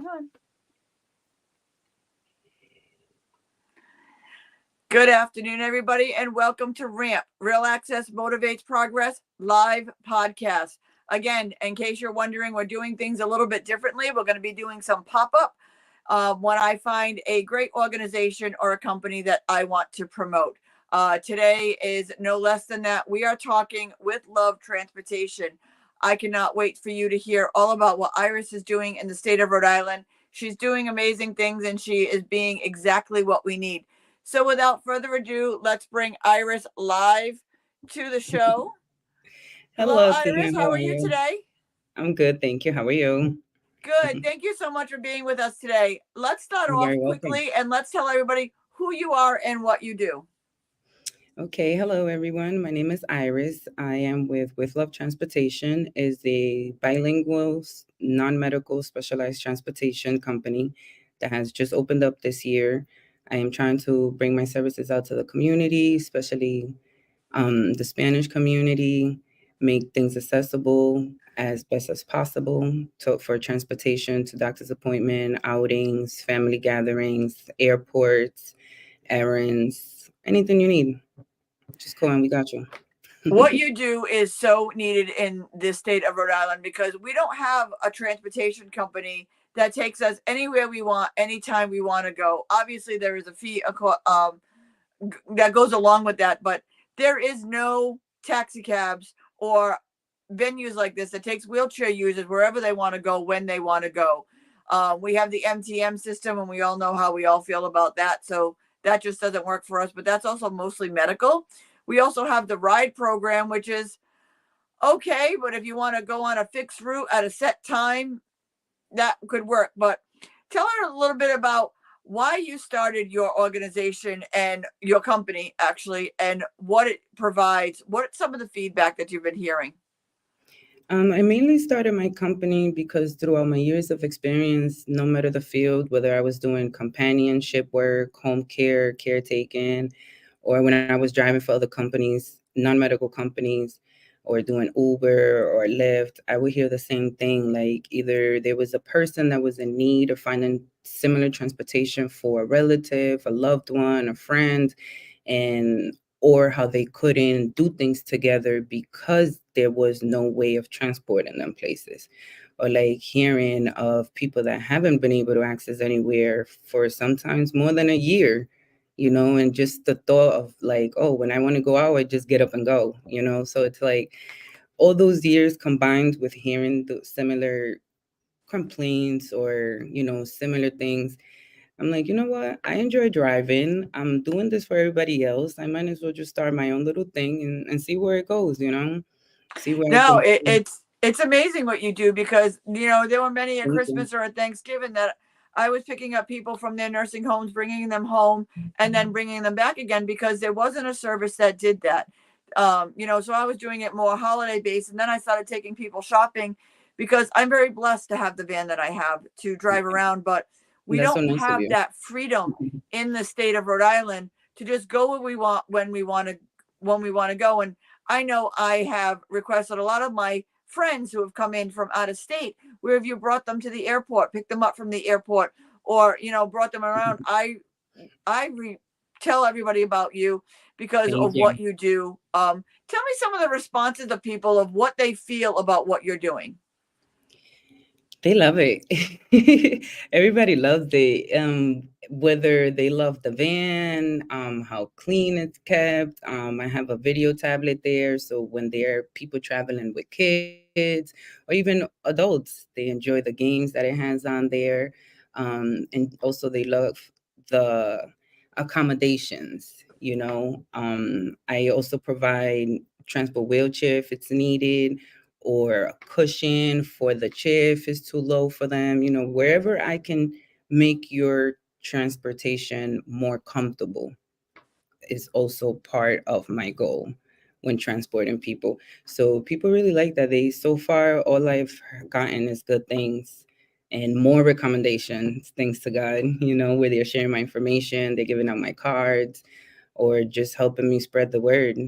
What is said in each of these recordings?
Come on. Good afternoon, everybody, and welcome to RAMP, Real Access Motivates Progress live podcast. Again, in case you're wondering, we're doing things a little bit differently. We're going to be doing some pop-up when I find a great organization or a company that I want to promote. Today is no less than that. We are talking with Love Transportation. I cannot wait for you to hear all about what Iris is doing in the state of Rhode Island. She's doing amazing things, and she is being exactly what we need. So without further ado, let's bring Iris live to the show. Hello, Hello, Tina. Iris. How How are are you you? today? I'm good, thank you. How are you? Good. Thank you so much for being with us today. Let's start You're off very welcome. quickly and let's tell everybody who you are and what you do. Okay, hello everyone. My name is Iris. I am with Love Transportation, is a bilingual non-medical specialized transportation company that has just opened up this year. I am trying to bring my services out to the community, especially the Spanish community, make things accessible as best as possible for transportation to doctor's appointment, outings, family gatherings, airports, errands, anything you need. Just call and we got you. What you do is so needed in this state of Rhode Island because we don't have a transportation company that takes us anywhere we want, anytime we want to go. Obviously, there is a fee that goes along with that, but there is no taxi cabs or venues like this that takes wheelchair users wherever they want to go when they want to go. We have the MTM system, and we all know how we all feel about that. So that just doesn't work for us. But that's also mostly medical. We also have the ride program, which is okay, but if you want to go on a fixed route at a set time, that could work. But tell her a little bit about why you started your organization and your company, actually, and what it provides. What some of the feedback that you've been hearing? I mainly started my company because throughout my years of experience, no matter the field, whether I was doing companionship work, home care, caretaking, or when I was driving for other companies, non-medical companies, or doing Uber or Lyft, I would hear the same thing. Like either there was a person that was in need of finding similar transportation for a relative, a loved one, a friend, and or how they couldn't do things together because there was no way of transporting them places, or like hearing of people that haven't been able to access anywhere for sometimes more than a year, and just the thought of like, oh, when I want to go out, I just get up and go. So it's like all those years combined with hearing the similar complaints or similar things. I'm like, you know what? I enjoy driving. I'm doing this for everybody else. I might as well just start my own little thing and see where it goes. See where I No, can. it's amazing what you do because there were many at Thank you. Christmas or at Thanksgiving that I was picking up people from their nursing homes, bringing them home, and then bringing them back again because there wasn't a service that did that. So I was doing it more holiday based, and then I started taking people shopping because I'm very blessed to have the van that I have to drive around, but we That's so don't nice of have you. that freedom in the state of Rhode Island to just go where we want when we want to go. And I know I have requested a lot of my friends who have come in from out of state. Where have you brought them to the airport, picked them up from the airport, or brought them around? I tell everybody about you because Thank of you. what you do. Tell me some of the responses of people of what they feel about what you're doing. They love it. Everybody loves it. Whether they love the van, how clean it's kept. I have a video tablet there, so when there are people traveling with kids or even adults, they enjoy the games that it has on there. And also they love the accommodations. I also provide transport wheelchair if it's needed, or a cushion for the chair if it's too low for them. Wherever I can make your transportation more comfortable is also part of my goal when transporting people. So people really like that. So far, all I've gotten is good things and more recommendations, thanks to God, where they're sharing my information, they're giving out my cards, or just helping me spread the word.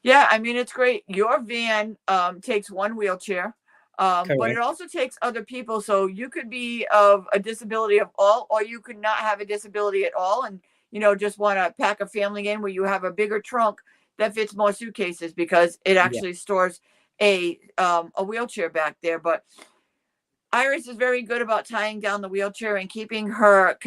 Yeah, I mean it's great. Your van takes one wheelchair. But it Correct. also takes other people. So you could be of a disability of all, or you could not have a disability at all, and just want to pack a family in where you have a bigger trunk that fits more suitcases because it Yeah. actually stores a wheelchair back there. But Iris is very good about tying down the wheelchair and keeping her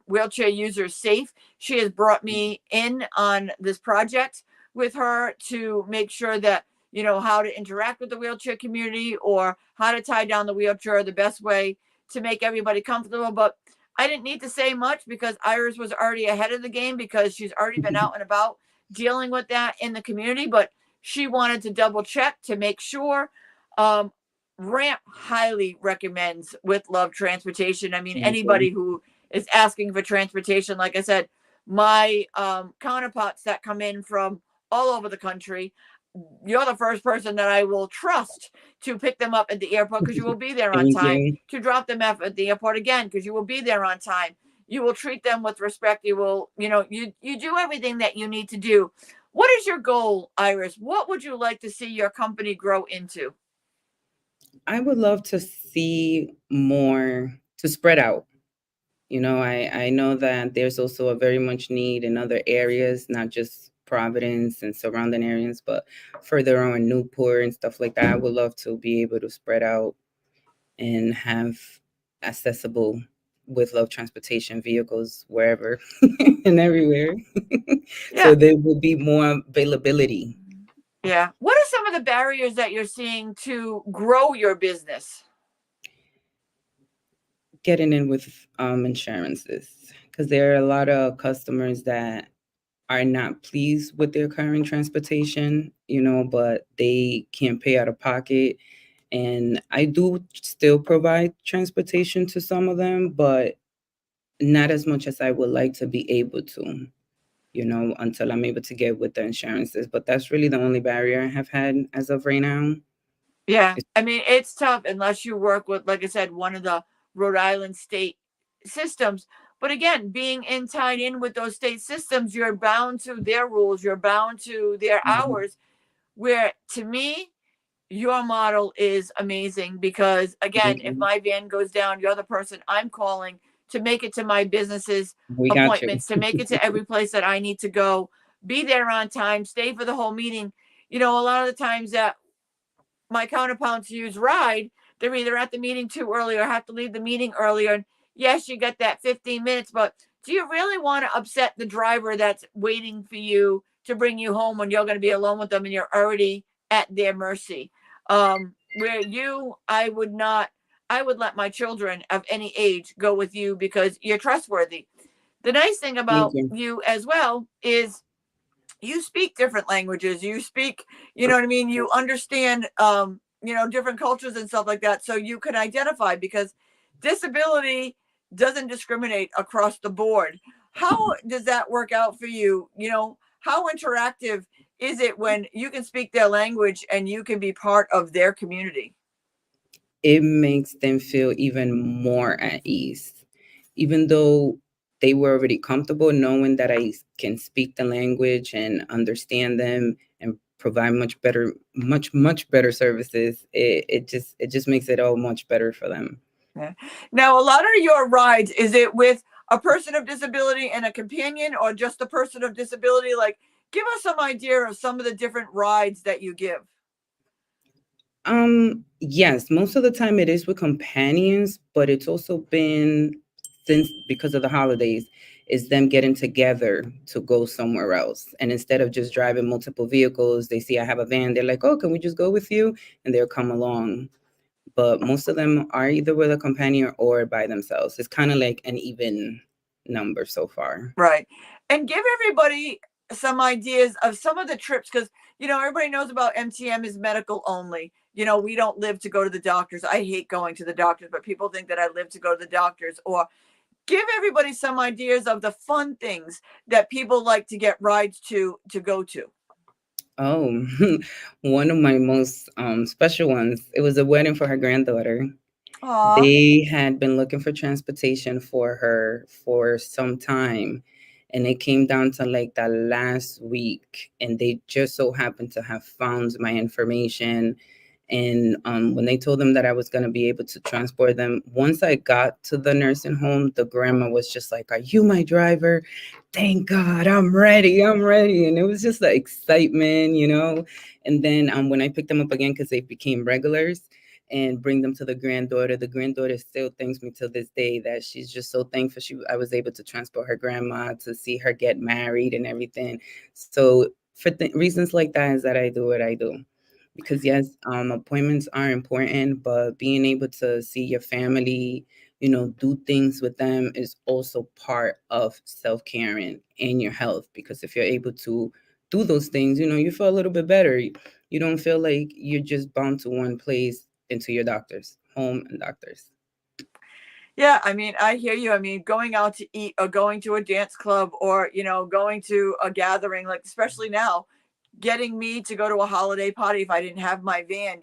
wheelchair users safe. She has brought me in on this project with her to make sure that how to interact with the wheelchair community or how to tie down the wheelchair the best way to make everybody comfortable. But I didn't need to say much because Iris was already ahead of the game because she's already been out and about dealing with that in the community. But she wanted to double check to make sure. Um, Ramp highly recommends With Love Transportation. I mean, Thank you. anybody who is asking for transportation, like I said, my counterparts that come in from all over the country, you're the first person that I will trust to pick them up at the airport because you will be there on Thank time, you. to drop them off at the airport again because you will be there on time. You will treat them with respect. You will, you do everything that you need to do. What is your goal, Iris? What would you like to see your company grow into? I would love to see more to spread out. I know that there's also a very much need in other areas, not just Providence and surrounding areas, but further on Newport and stuff like that. I would love to be able to spread out and have accessible with love transportation vehicles wherever and everywhere. So Yeah. there will be more availability. Yeah. What are some of the barriers that you're seeing to grow your business? Getting in with insurances, because there are a lot of customers that are not pleased with their current transportation, but they can't pay out of pocket. And I do still provide transportation to some of them, but not as much as I would like to be able to, until I'm able to get with the insurances. But that's really the only barrier I have had as of right now. Yeah. I mean, it's tough unless you work with, like I said, one of the Rhode Island state systems. But again, being tied in with those state systems, you're bound to their rules, you're bound to their Mhm, hours. Where to me, your model is amazing because, again, thank if you. my van goes down, you're the person I'm calling to make it to my business's We got you. appointments, to make it to every place that I need to go, be there on time, stay for the whole meeting. A lot of the times that my counterparts use ride, they're either at the meeting too early or have to leave the meeting earlier. And yes, you get that 15 minutes, but do you really want to upset the driver that's waiting for you to bring you home when you're going to be alone with them and you're already at their mercy? Where I would not, I would let my children of any age go with you because you're trustworthy. The nice thing Thank about you. you as well is you speak different languages. You speak, you know what I mean? You understand, different cultures and stuff like that. So you can identify because disability doesn't discriminate across the board. How does that work out for you? How interactive is it when you can speak their language and you can be part of their community? It makes them feel even more at ease, even though they were already comfortable knowing that I can speak the language and understand them and provide much better services. It just makes it all much better for them. Yeah. Now, a lot of your rides, is it with a person of disability and a companion or just a person of disability? Like, give us some idea of some of the different rides that you give. Yes, most of the time it is with companions, but it's also been since because of the holidays, is them getting together to go somewhere else. And instead of just driving multiple vehicles, they see I have a van, they're like, "Oh, can we just go with you?" And they'll come along. But most of them are either with a companion or by themselves. It's kind of like an even number so far. Right. And give everybody some ideas of some of the trips because, everybody knows about MTM is medical only. We don't live to go to the doctors. I hate going to the doctors, but people think that I live to go to the doctors. Or give everybody some ideas of the fun things that people like to get rides to go to. Oh, one of my most special ones. It was a wedding for her granddaughter. Aw. They had been looking for transportation for her for some time, and it came down to like the last week, and they just so happened to have found my information, And when they told them that I was going to be able to transport them, once I got to the nursing home, the grandma was just like, "Are you my driver? Thank God, I'm ready. I'm ready." And it was just the excitement, you know. And then when I picked them up again, because they became regulars, and bring them to the granddaughter still thanks me to this day, that she's just so thankful I was able to transport her grandma, to see her get married and everything. So for reasons like that is that I do what I do. Because yes, appointments are important, but being able to see your family, do things with them is also part of self-caring and your health. Because if you're able to do those things, you feel a little bit better. You don't feel like you're just bound to one place, into your doctor's home and doctors. Yeah, I mean, I hear you. I mean, going out to eat or going to a dance club or, going to a gathering, like especially now, getting me to go to a holiday party if I didn't have my van,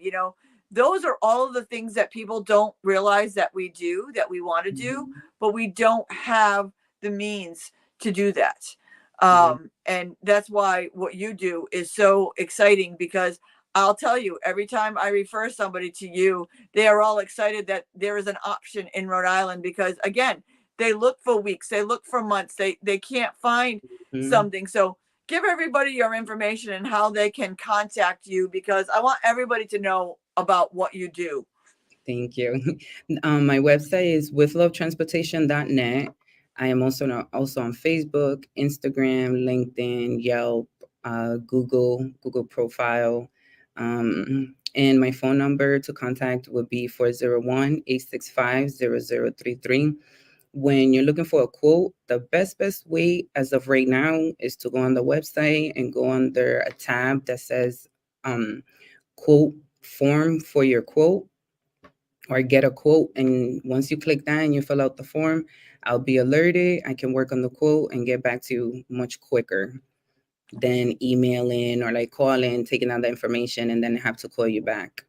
those are all of the things that people don't realize that we do, that we want to do, Mhm. but we don't have the means to do that. Yeah. And that's why what you do is so exciting, because I'll tell you, every time I refer somebody to you, they are all excited that there is an option in Rhode Island, because again, they look for weeks, they look for months, they can't find Mhm. something. So give everybody your information and how they can contact you, because I want everybody to know about what you do. Thank you. My website is withlovetransportation.net. I am also on Facebook, Instagram, LinkedIn, Yelp, Google profile. And my phone number to contact would be 401-865-0033. When you're looking for a quote, the best way as of right now is to go on the website and go under a tab that says quote form for your quote, or get a quote. And once you click that and you fill out the form, I'll be alerted. I can work on the quote and get back to you much quicker than emailing or like calling, taking out the information, and then have to call you back.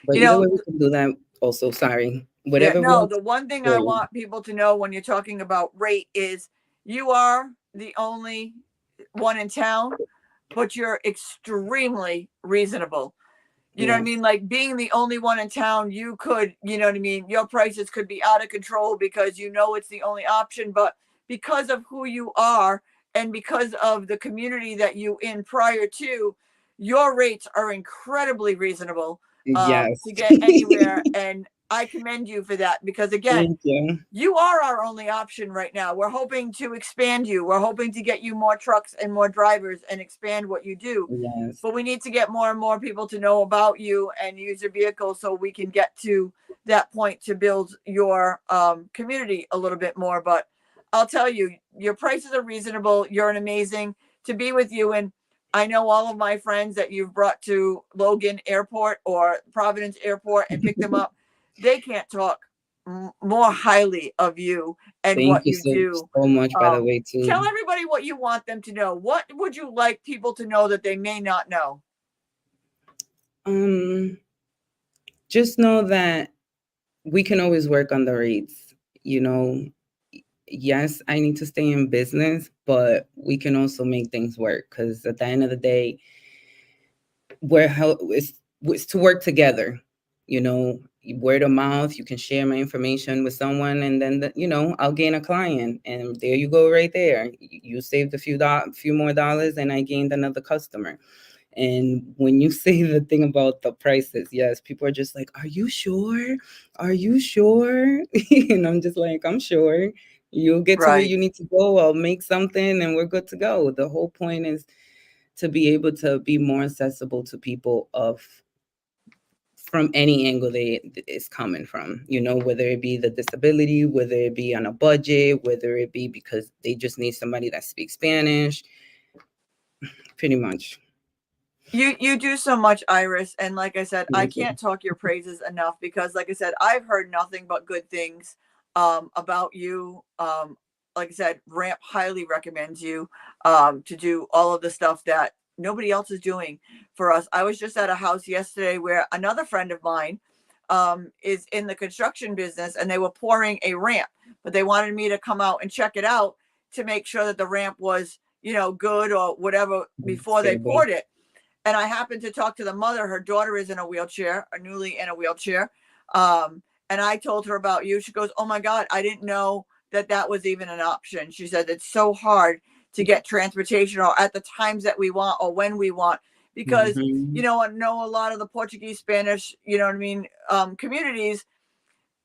But You either know, way, we can do that also. Sorry. yeah, Whatever no, works the one thing for I you. want people to know when you're talking about rate is you are the only one in town, but you're extremely reasonable. You know what I Yes. mean? Like being the only one in town, you could, you know what I mean? Your prices could be out of control because it's the only option, but because of who you are and because of the community that you in prior to, your rates are incredibly reasonable Yes. to get anywhere. And I commend you for that, because again, Thank you. you are our only option right now. We're hoping to expand you. We're hoping to get you more trucks and more drivers and expand what you do. Yes. But we need to get more and more people to know about you and use your vehicle so we can get to that point to build your community a little bit more. But I'll tell you, your prices are reasonable. You're an amazing to be with you. And I know all of my friends that you've brought to Logan Airport or Providence Airport and picked them up. They can't talk more highly of you and Thank what you you so do. so much, by the way, Tell too. everybody what you want them to know. What would you like people to know that they may not know? Um, just know that we can always work on the rates. You know, yes, I need to stay in business, but we can also make things work, because at the end of the day, it's to work together. You know, word of mouth. You can share my information with someone, and then I'll gain a client, and there you go, right there. You saved a few more dollars, and I gained another customer. And when you say the thing about the prices, yes, people are just like, "Are you sure? Are you sure?" And I'm just like, "I'm sure. You'll get to where Right. you need to go. I'll make something, and we're good to go." The whole point is to be able to be more accessible to people from any angle they is coming from. Whether it be the disability, whether it be on a budget, whether it be because they just need somebody that speaks Spanish, pretty much. You do so much, Iris, and like I said, I Thank you. can't talk your praises enough, because like I said, I've heard nothing but good things about you. Like I said, Ramp highly recommends you to do all of the stuff that nobody else is doing for us. I was just at a house yesterday where another friend of mine is in the construction business, and they were pouring a ramp, but they wanted me to come out and check it out to make sure that the ramp was, good or whatever before they Stable. poured it. And I happened to talk to the mother. Her daughter is in a wheelchair, or newly in a wheelchair. And I told her about you. She goes, "Oh my God, I didn't know that was even an option." She said, "It's so hard to get transportation or at the times that we want or when we want." Because, Mhm. I know a lot of the Portuguese, Spanish, communities,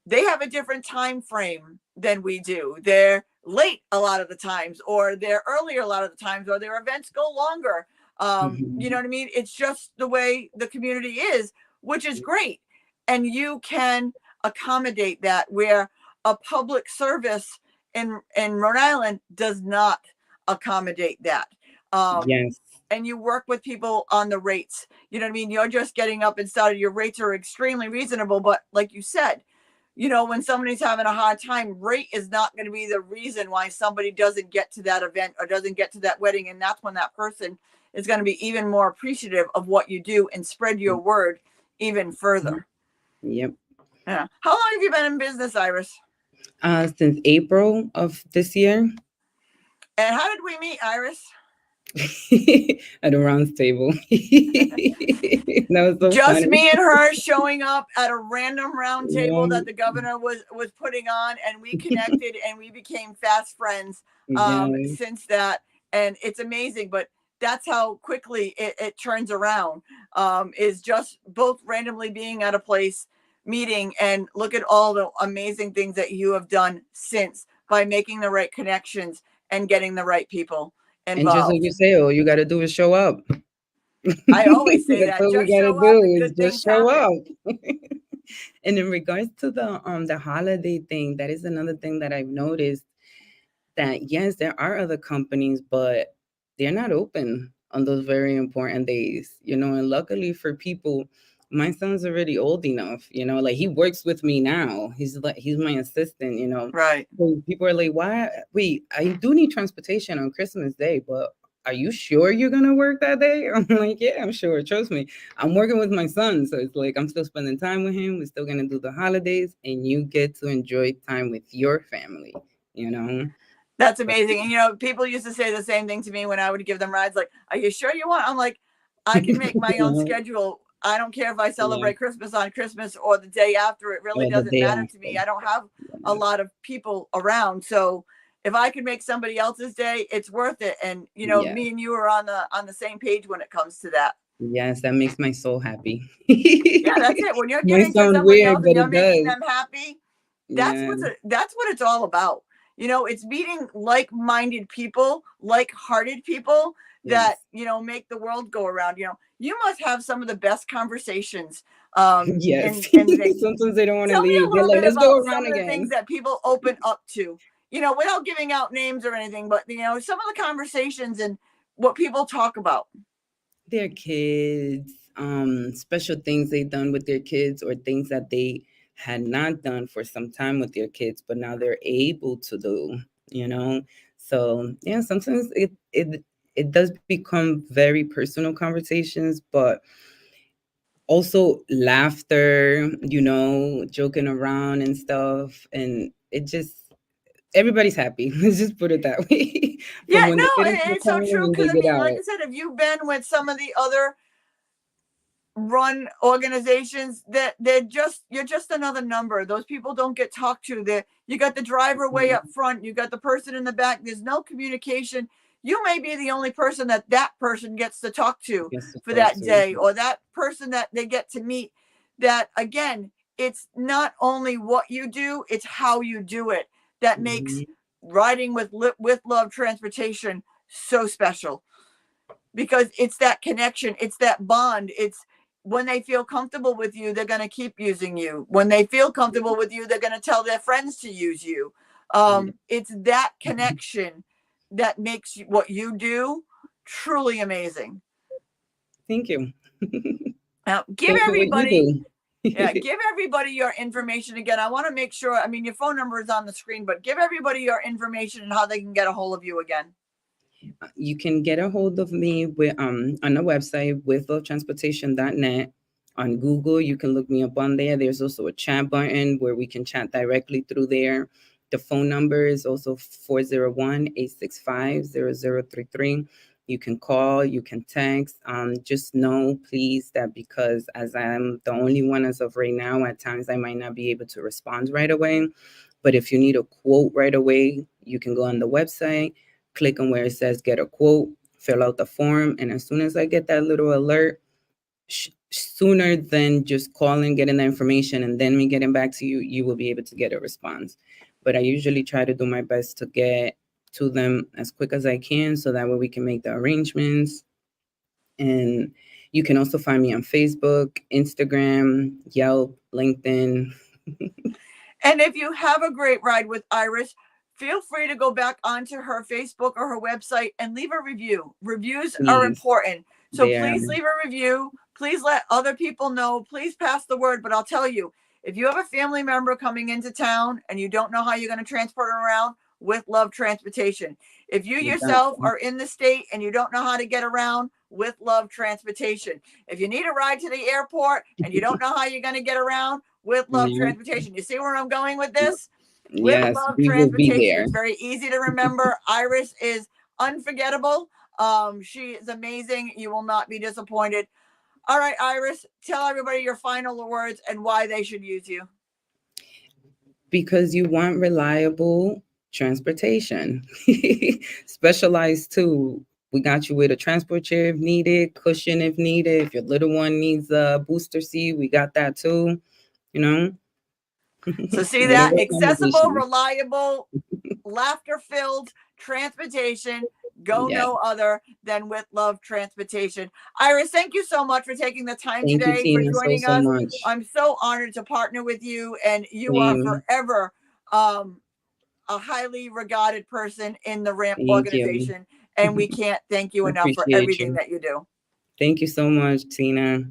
they have a different time frame than we do. They're late a lot of the times, or they're earlier a lot of the times, or their events go longer. You know Mhm. what I mean? It's just the way the community is, which is great. And you can accommodate that, where a public service in Rhode Island does not accommodate that. Yes. And you work with people on the rates. You know what I mean? You're just getting up and started. Your rates are extremely reasonable, but like you said, when somebody's having a hard time, rate is not going to be the reason why somebody doesn't get to that event or doesn't get to that wedding. And that's when that person is going to be even more appreciative of what you do and spread your word even Mhm. further. Yep. Yeah. How long have you been in business, Iris? Since April of this year. And how did we meet, Iris? At a round table. That was so Just funny. me and her showing up at a random round table Yeah. that the governor was putting on, and we connected and we became fast friends Yeah. since that. And it's amazing, but that's how quickly it turns around. Is just both randomly being at a place, meeting, and look at all the amazing things that you have done since, by making the right connections and getting the right people And just like involved. you say, all you got to do is show up. I always say That's that, all we just got to show up and do is good just things show happen. up. And in regards to the holiday thing, that is another thing that I've noticed, that yes, there are other companies, but they're not open on those very important days, and luckily for people, my son's already old enough, like he works with me now. He's my assistant. Right. So people are like, why? Wait, I do need transportation on Christmas Day, but are you sure you're gonna work that day? I'm like, yeah, I'm sure. Trust me. I'm working with my son. So it's like I'm still spending time with him. We're still gonna do the holidays, and you get to enjoy time with your family, you know? That's amazing. And people used to say the same thing to me when I would give them rides, like, "Are you sure you want?" I'm like, "I can make my own Yeah, schedule. I don't care if I yeah. celebrate Christmas on Christmas or the day after. It really Or the doesn't day matter to after. me. I don't have a Yeah. lot of people around. So if I can make somebody else's day, it's worth it." And Yeah. me and you are on the same page when it comes to that. Yes, that makes my soul happy. Yeah, that's it. When you're Might giving to sound somebody else weird, and but you're it making does. them happy, Yeah. that's what it's all about. It's meeting like-minded people, like-hearted people that Yes. make the world go around. You must have some of the best conversations Yes. in things. Sometimes they don't want to Tell me a leave. They're little like, bit let's go about some around of the things again. that people open up to, without giving out names or anything, but some of the conversations and what people talk about. Their kids, special things they've done with their kids, or things that they had not done for some time with their kids, but now they're able to do, you know? So yeah, sometimes it does become very personal conversations, but also laughter, joking around and stuff. And it just everybody's happy. Let's just put it that way. Yeah, From when no, the and kids are it's so coming true, and because they I get mean, like out. I said, if you've been with some of the other run organizations, that you're just another number. Those people don't get talked to. There, you got the driver way up front, you got the person in the back. There's no communication. You may be the only person that person gets to talk to Yes, to for talk that to. day, or that person that they get to meet. That again, it's not only what you do, it's how you do it that makes Mhm. riding with love transportation so special, because it's that connection, it's that bond. It's when they feel comfortable with you, they're going to keep using you. When they feel comfortable with you, they're going to tell their friends to use you. Yeah. It's that connection that makes what you do truly amazing. Thank you. Now, give Thanks for what you everybody, yeah, do. give everybody your information again. I want to make sure, I mean, your phone number is on the screen, but give everybody your information and how they can get a hold of you again. You can get a hold of me on the website, withlovetransportation.net. On Google, you can look me up on there. There's also a chat button where we can chat directly through there. The phone number is also 401-865-0033. You can call, you can text. Just know, please, that because as I'm the only one as of right now, at times I might not be able to respond right away. But if you need a quote right away, you can go on the website, click on where it says get a quote, fill out the form. And as soon as I get that little alert, sooner than just calling, getting the information, and then me getting back to you, you will be able to get a response. But I usually try to do my best to get to them as quick as I can so that way we can make the arrangements. And you can also find me on Facebook, Instagram, Yelp, LinkedIn. And if you have a great ride with Iris, feel free to go back onto her Facebook or her website and leave a review. Reviews are Please. important. So They please leave a review. Please let other people know. Please pass the word. But I'll tell you, if you have a family member coming into town and you don't know how you're going to transport them around, With Love Transportation. If you yourself are in the state and you don't know how to get around, With Love Transportation. If you need a ride to the airport and you don't know how you're going to get around, With Love Transportation. You see where I'm going with this? With Yes, Love we will be Transportation. there. It's very easy to remember. Iris is unforgettable. She is amazing. You will not be disappointed. All right, Iris, tell everybody your final words and why they should use you. Because you want reliable transportation. Specialized too. We got you with a transport chair if needed, cushion if needed. If your little one needs a booster seat, we got that too. You know. So see that? Accessible, reliable, laughter-filled transportation. Go no other than With Love Transportation. Iris, thank you so much for taking the time today for joining us. Much. I'm so honored to partner with you, and you are forever a highly regarded person in the RAMP organization. And we can't thank you enough for everything that you do. Thank you so much, Tina.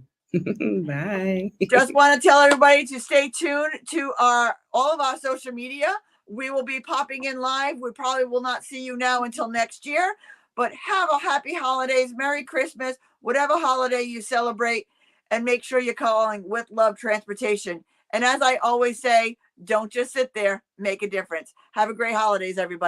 Bye. Just want to tell everybody to stay tuned to all of our social media. We will be popping in live. We probably will not see you now until next year, but have a happy holidays, Merry Christmas, whatever holiday you celebrate, and make sure you're calling With Love Transportation. And as I always say, don't just sit there, make a difference. Have a great holidays, everybody.